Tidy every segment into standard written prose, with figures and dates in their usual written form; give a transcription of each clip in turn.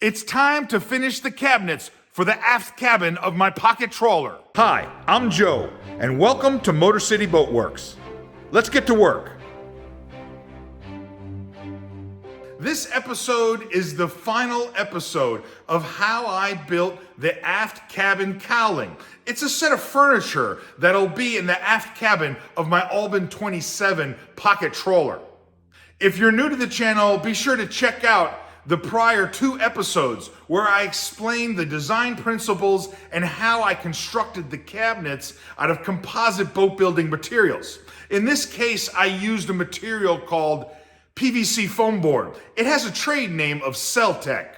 It's time to finish the cabinets for the aft cabin of my pocket trawler. Hi, I'm Joe, and welcome to Motor City Boat Werks. Let's get to work. This episode is the final episode of how I built the Aft Cabin Cowling. It's a set of furniture that'll be in the aft cabin of my Albin 27 pocket trawler. If you're new to the channel, be sure to check out the prior 2 episodes where I explained the design principles and how I constructed the cabinets out of composite boat building materials. In this case, I used a material called PVC foam board. It has a trade name of Celtec.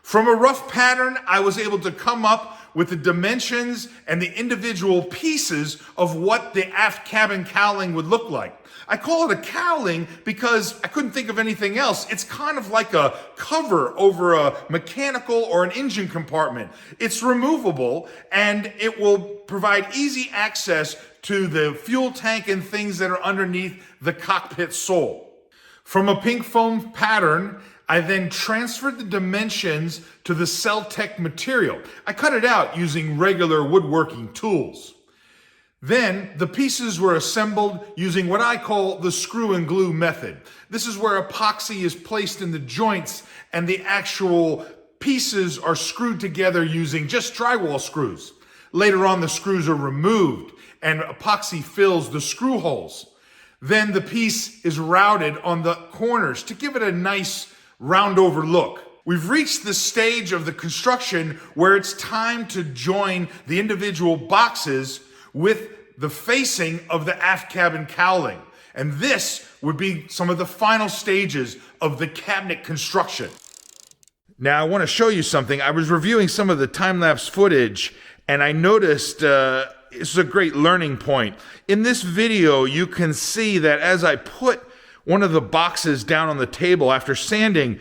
From a rough pattern, I was able to come up with the dimensions and the individual pieces of what the aft cabin cowling would look like. I call it a cowling because I couldn't think of anything else. It's kind of like a cover over a mechanical or an engine compartment. It's removable and it will provide easy access to the fuel tank and things that are underneath the cockpit sole. From a pink foam pattern, I then transferred the dimensions to the Celtec material. I cut it out using regular woodworking tools. Then the pieces were assembled using what I call the screw and glue method. This is where epoxy is placed in the joints and the actual pieces are screwed together using just drywall screws. Later on, the screws are removed and epoxy fills the screw holes. Then the piece is routed on the corners to give it a nice round over look. We've reached the stage of the construction where it's time to join the individual boxes with the facing of the aft cabin cowling. And this would be some of the final stages of the cabinet construction. Now, I want to show you something. I was reviewing some of the time-lapse footage, and I noticed this is a great learning point. In this video, you can see that as I put one of the boxes down on the table after sanding,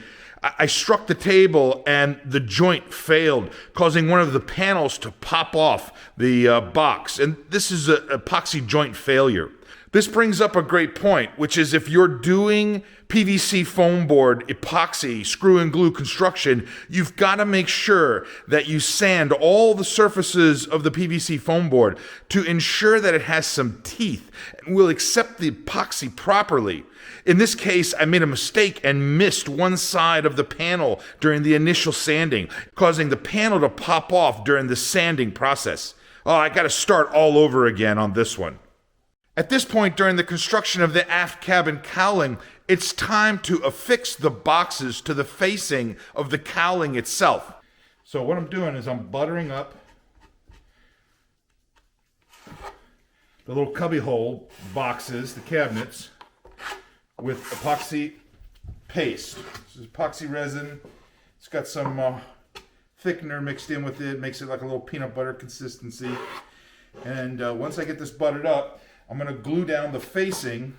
I struck the table and the joint failed, causing one of the panels to pop off the box. And this is an epoxy joint failure. This brings up a great point, which is if you're doing PVC foam board, epoxy, screw and glue construction, you've got to make sure that you sand all the surfaces of the PVC foam board to ensure that it has some teeth and will accept the epoxy properly. In this case, I made a mistake and missed one side of the panel during the initial sanding, causing the panel to pop off during the sanding process. Oh, I got to start all over again on this one. At this point during the construction of the aft cabin cowling, it's time to affix the boxes to the facing of the cowling itself. So what I'm doing is I'm buttering up the little cubbyhole boxes, the cabinets, with epoxy paste. This is epoxy resin. It's got some thickener mixed in with it, makes it like a little peanut butter consistency. And once I get this buttered up, I'm going to glue down the facing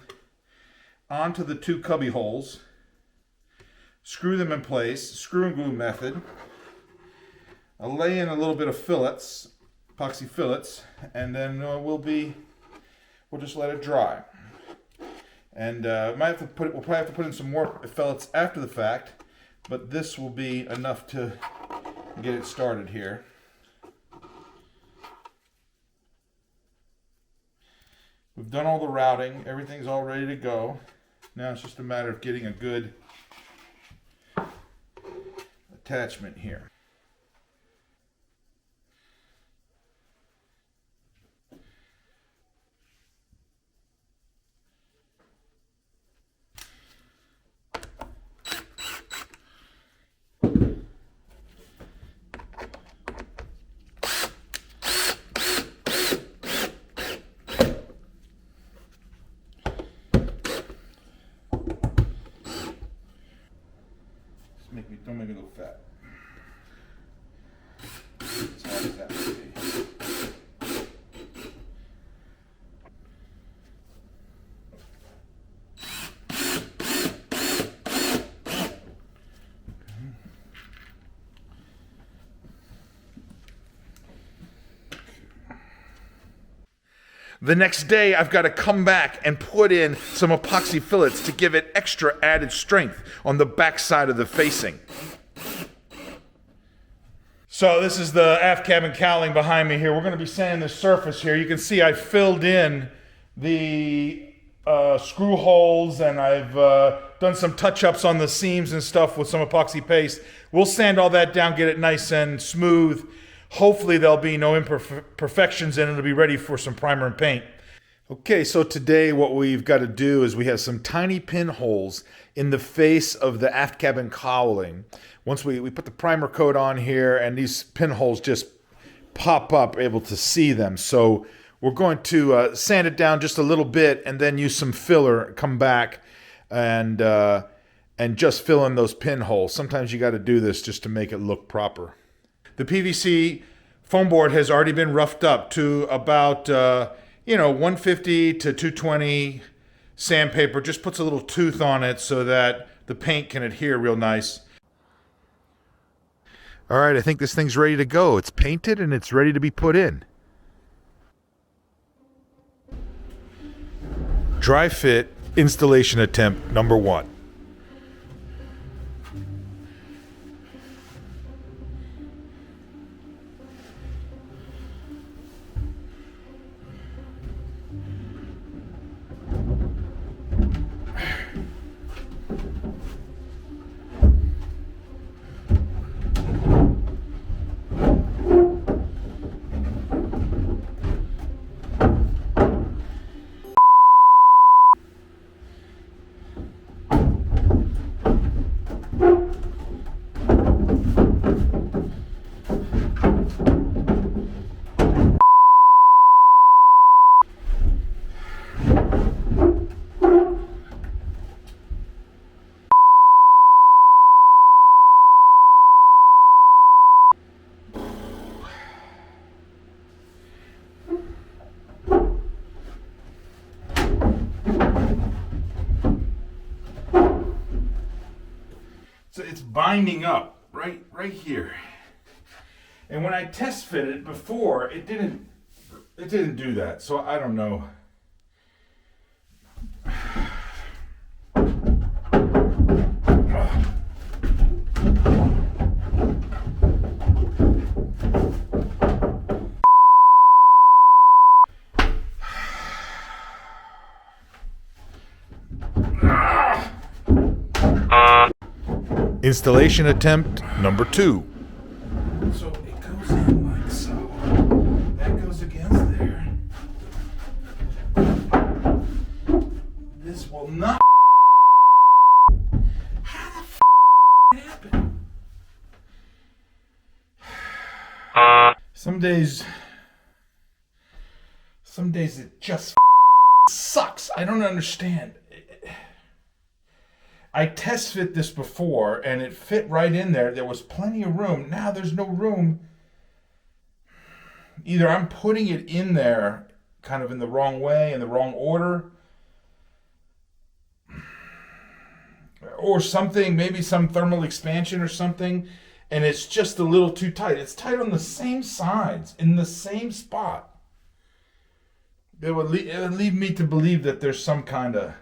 onto the 2 cubby holes, screw them in place, screw and glue method. I'll lay in a little bit of fillets, epoxy fillets, and then we'll just let it dry. And we'll probably have to put in some more fillets after the fact, but this will be enough to get it started here. We've done all the routing, everything's all ready to go. Now it's just a matter of getting a good attachment here. Don't make me go fat. As hard as that would be. The next day, I've got to come back and put in some epoxy fillets to give it extra added strength on the back side of the facing. So this is the aft cabin cowling behind me here. We're going to be sanding the surface here. You can see I filled in the screw holes, and I've done some touch-ups on the seams and stuff with some epoxy paste. We'll sand all that down, get it nice and smooth. Hopefully there'll be no imperfections in it. It'll be ready for some primer and paint. Okay, so today what we've got to do is we have some tiny pinholes in the face of the aft cabin cowling. Once we put the primer coat on here, and these pinholes just pop up, able to see them. So we're going to sand it down just a little bit and then use some filler, come back and just fill in those pinholes. Sometimes you got to do this just to make it look proper. The PVC foam board has already been roughed up to about 150 to 220 sandpaper. Just puts a little tooth on it so that the paint can adhere real nice. All right, I think this thing's ready to go. It's painted and it's ready to be put in. Dry fit installation attempt number 1. So it's binding up right here. And when I test fit it before, it didn't do that. So I don't know. Installation attempt number 2. So it goes in like so. That goes against there. This will not. How the f happened? Some days it just sucks. I don't understand. I test fit this before and it fit right in there. There was plenty of room. Now there's no room. Either I'm putting it in there kind of in the wrong way, in the wrong order, or something, maybe some thermal expansion or something, and it's just a little too tight. It's tight on the same sides, in the same spot. It would lead me to believe that there's some kind of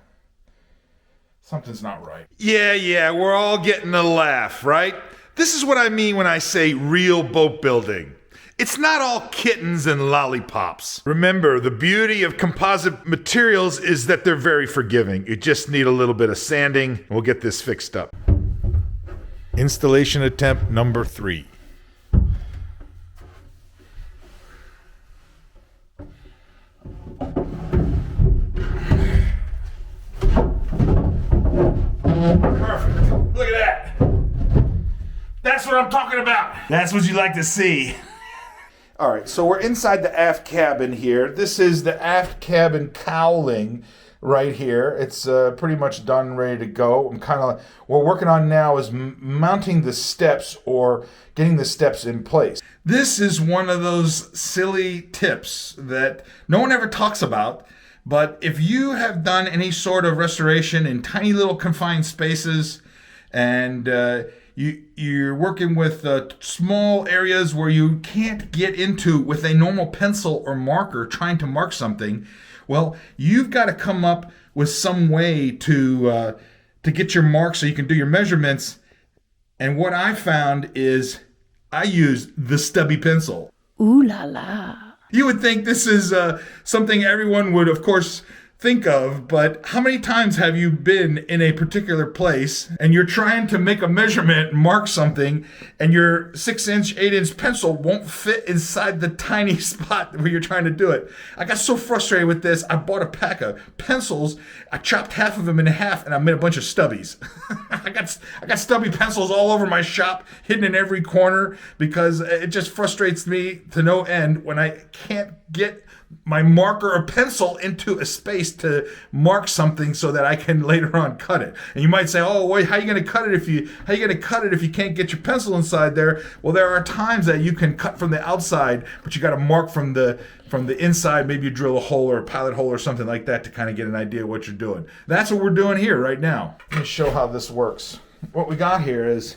something's not right. Yeah, we're all getting a laugh, right? This is what I mean when I say real boat building. It's not all kittens and lollipops. Remember, the beauty of composite materials is that they're very forgiving. You just need a little bit of sanding. We'll get this fixed up. Installation attempt number 3. Perfect. Look at that. That's what I'm talking about. That's what you like to see. All right, so we're inside the aft cabin here. This is the aft cabin cowling right here. It's pretty much done, ready to go. What we're working on now is mounting the steps or getting the steps in place. This is one of those silly tips that no one ever talks about. But if you have done any sort of restoration in tiny little confined spaces and you're working with small areas where you can't get into with a normal pencil or marker trying to mark something, well, you've got to come up with some way to get your marks so you can do your measurements. And what I found is I used the stubby pencil. Ooh la la. You would think this is something everyone would, of course, think of, but how many times have you been in a particular place and you're trying to make a measurement, mark something, and your 6-inch, 8-inch pencil won't fit inside the tiny spot where you're trying to do it? I got so frustrated with this, I bought a pack of pencils, I chopped half of them in half, and I made a bunch of stubbies. I got stubby pencils all over my shop, hidden in every corner, because it just frustrates me to no end when I can't get my marker or pencil into a space to mark something so that I can later on cut it. And you might say, "Oh, wait, how are you going to cut it if you can't get your pencil inside there?" Well, there are times that you can cut from the outside, but you got to mark from the inside. Maybe you drill a hole or a pilot hole or something like that to kind of get an idea of what you're doing. That's what we're doing here right now. Let me show how this works. What we got here is,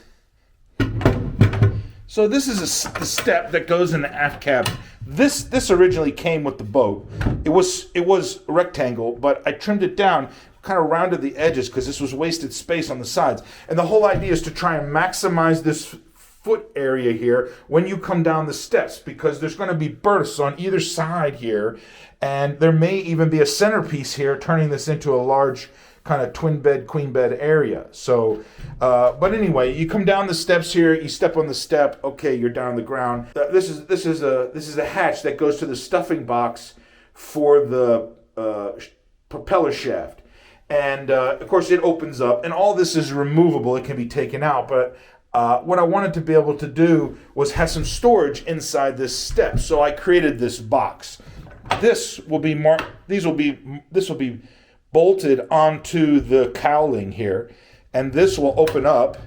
so this is the step that goes in the aft cabin. This originally came with the boat. It was a rectangle, but I trimmed it down, kind of rounded the edges because this was wasted space on the sides. And the whole idea is to try and maximize this foot area here when you come down the steps, because there's going to be berths on either side here, and there may even be a centerpiece here turning this into a large kind of twin bed, queen bed area. So, but anyway, you come down the steps here, you step on the step, okay, you're down on the ground. This is a hatch that goes to the stuffing box for the propeller shaft. And of course it opens up, and all this is removable, it can be taken out, but what I wanted to be able to do was have some storage inside this step. So I created this box. This will be this will be bolted onto the cowling here, and this will open up.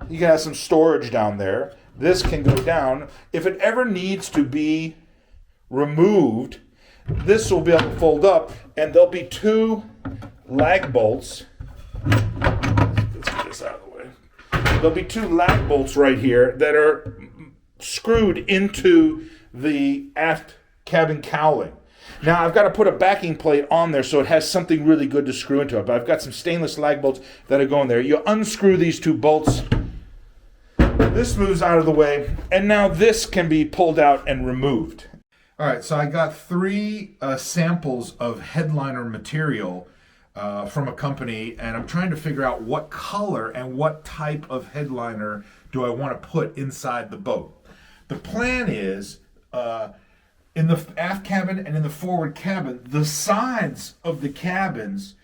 You can have some storage down there. This can go down. If it ever needs to be removed, this will be able to fold up, and there'll be 2 lag bolts. Let's get this out of the way. There'll be 2 lag bolts right here that are screwed into the aft cabin cowling. Now I've got to put a backing plate on there so it has something really good to screw into it, but I've got some stainless lag bolts that are going there. You unscrew these 2 bolts, this moves out of the way, and now this can be pulled out and removed. All right, so I got 3 samples of headliner material from a company, and I'm trying to figure out what color and what type of headliner do I want to put inside the boat. The plan is, in the aft cabin and in the forward cabin, the sides of the cabins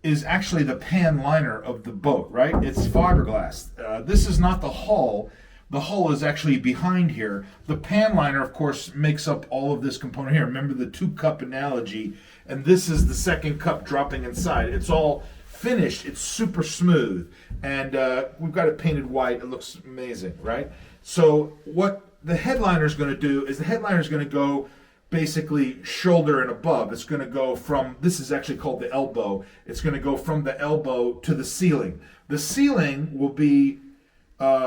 is actually the pan liner of the boat, right? It's fiberglass. This is not the hull. The hull is actually behind here. The pan liner, of course, makes up all of this component here. Remember the 2-cup analogy, and this is the second cup dropping inside. It's all finished. It's super smooth, and we've got it painted white. It looks amazing, right? So what the headliner is going to do is the headliner is going to go basically shoulder and above. It's going to go from, this is actually called the elbow. It's going to go from the elbow to the ceiling. The ceiling will be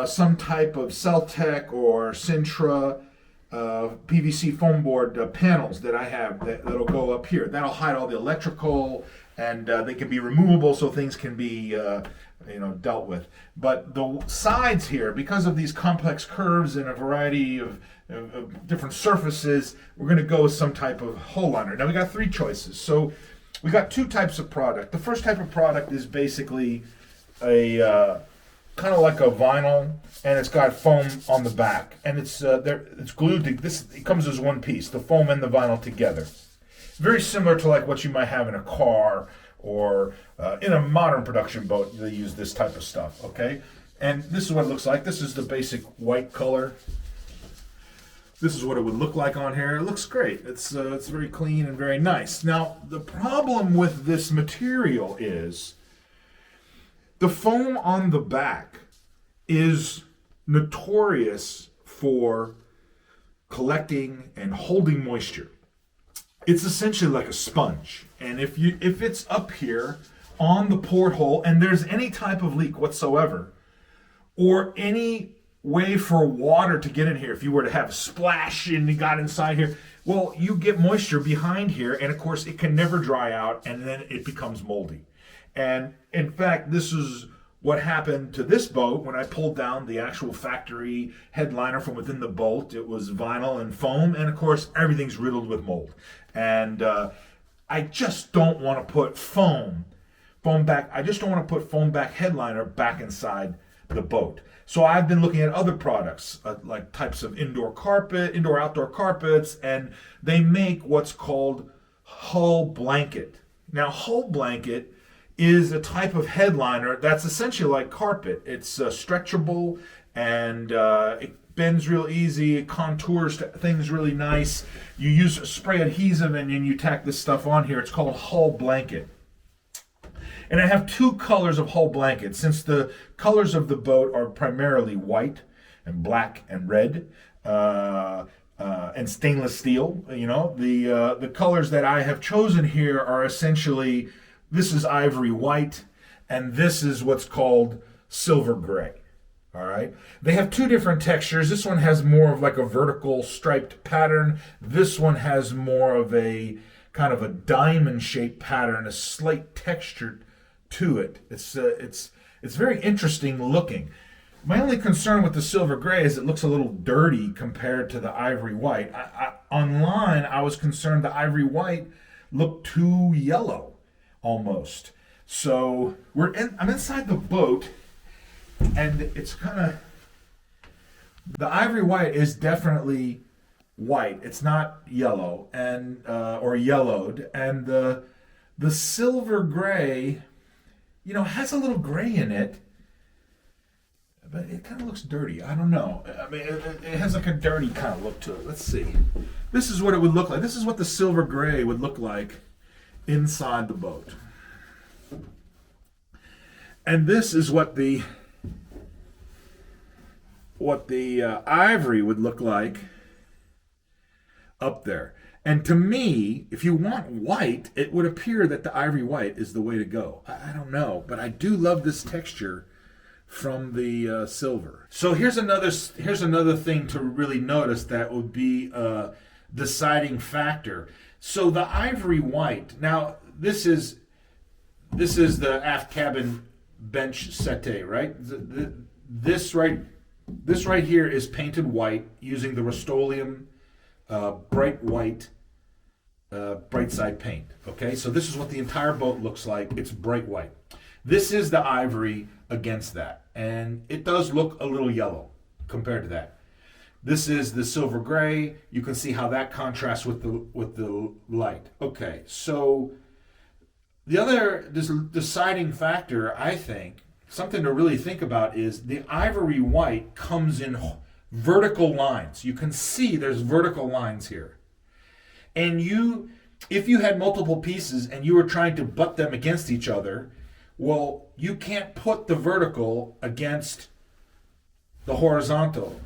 some type of Celtec or Sintra PVC foam board panels that I have that'll go up here. That'll hide all the electrical, and they can be removable so things can be dealt with. But the sides here, because of these complex curves and a variety of different surfaces, we're going to go with some type of hull liner. Now we got 3 choices. So we got 2 types of product. The first type of product is basically a kind of like a vinyl, and it's got foam on the back, and it's glued to this. It comes as one piece, the foam and the vinyl together. Very similar to like what you might have in a car or in a modern production boat. They use this type of stuff, okay? And this is what it looks like. This is the basic white color. This is what it would look like on here. It looks great. It's very clean and very nice. Now, the problem with this material is the foam on the back is notorious for collecting and holding moisture. It's essentially like a sponge. And if it's up here on the porthole and there's any type of leak whatsoever, or any way for water to get in here, if you were to have a splash and it got inside here, well, you get moisture behind here, and of course it can never dry out, and then it becomes moldy. And in fact, this is what happened to this boat when I pulled down the actual factory headliner from within the boat. It was vinyl and foam, and of course everything's riddled with mold. And I just don't want to put foam back. I just don't want to put foam back headliner back inside the boat. So I've been looking at other products, like types of outdoor carpets, and they make what's called hull blanket. Now, hull blanket is a type of headliner that's essentially like carpet. It's stretchable, and it bends real easy. It contours things really nice. You use spray adhesive, and then you tack this stuff on here. It's called hull blanket. And I have two colors of hull blanket. Since the colors of the boat are primarily white and black and red, and stainless steel, the colors that I have chosen here are essentially, this is ivory white, and this is what's called silver gray. All right. They have two different textures. This one has more of like a vertical striped pattern. This one has more of a kind of a diamond shaped pattern, a slight texture to it. It's very interesting looking. My only concern with the silver gray is it looks a little dirty compared to the ivory white. Online, I was concerned the ivory white looked too yellow, almost. So I'm inside the boat, and it's kind of, the ivory white is definitely white. It's not yellow and or yellowed, and the silver gray, has a little gray in it. But it kind of looks dirty. I don't know. I mean, it has like a dirty kind of look to it. Let's see. This is what it would look like. This is what the silver gray would look like inside the boat. And this is what the ivory would look like up there. And to me, if you want white, it would appear that the ivory white is the way to go. I don't know, but I do love this texture from the silver. So here's another thing to really notice that would be a deciding factor. So the ivory white. Now this is the aft cabin bench settee, right? This right here is painted white using the Rust-Oleum bright white bright side paint. Okay, so this is what the entire boat looks like. It's bright white. This is the ivory against that, and it does look a little yellow compared to that. This is the silver gray. You can see how that contrasts with the light. Okay, so the other deciding factor, I think, something to really think about, is the ivory white comes in vertical lines. You can see there's vertical lines here. And if you had multiple pieces and you were trying to butt them against each other, well, you can't put the vertical against the horizontally.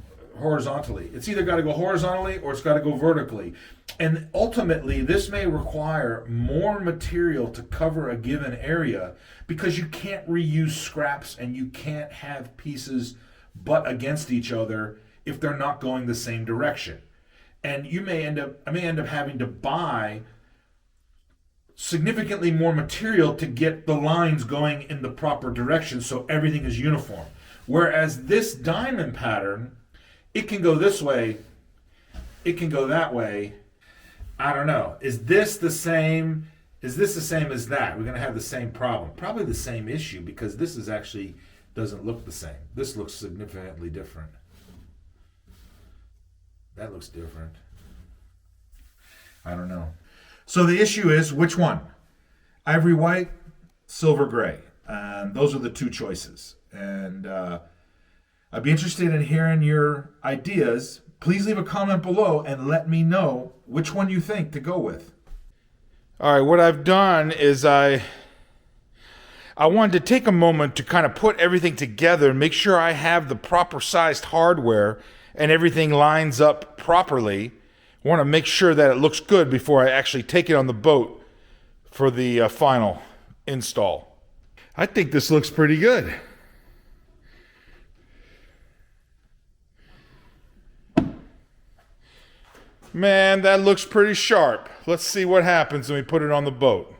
It's either got to go horizontally or it's got to go vertically. And ultimately, this may require more material to cover a given area because you can't reuse scraps and you can't have pieces butt against each other if they're not going the same direction. And I may end up having to buy significantly more material to get the lines going in the proper direction so everything is uniform. Whereas this diamond pattern, it can go this way, it can go that way. I don't know. Is this the same as that? We're going to have the same problem. Probably the same issue, because this is actually doesn't look the same. This looks significantly different. That looks different. I don't know. So the issue is, which one? Ivory white, silver gray. Those are the two choices. And I'd be interested in hearing your ideas. Please leave a comment below and let me know which one you think to go with. All right, what I've done is I wanted to take a moment to kind of put everything together and make sure I have the proper sized hardware and everything lines up properly. I want to make sure that it looks good before I actually take it on the boat for the final install. I think this looks pretty good. Man, that looks pretty sharp. Let's see what happens when we put it on the boat.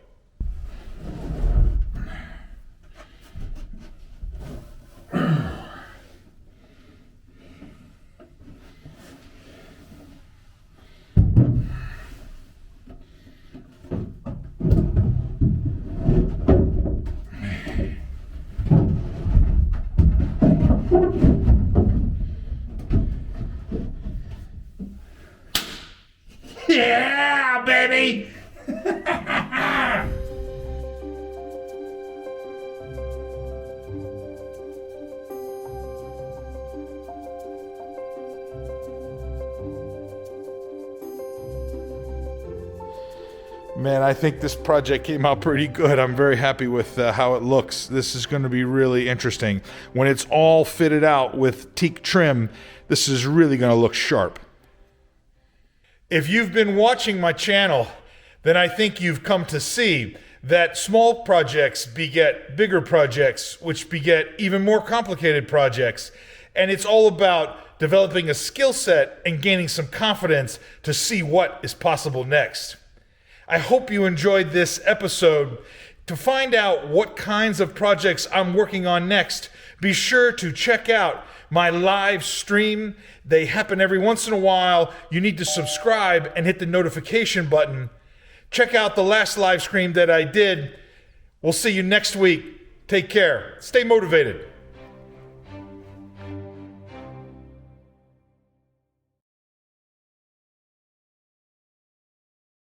Yeah, baby! Man, I think this project came out pretty good. I'm very happy with how it looks. This is going to be really interesting. When it's all fitted out with teak trim, this is really going to look sharp. If you've been watching my channel, then I think you've come to see that small projects beget bigger projects, which beget even more complicated projects. And it's all about developing a skill set and gaining some confidence to see what is possible next. I hope you enjoyed this episode. To find out what kinds of projects I'm working on next, be sure to check out my live stream. They happen every once in a while. You need to subscribe and hit the notification button. Check out the last live stream that I did. We'll see you next week. Take care. Stay motivated.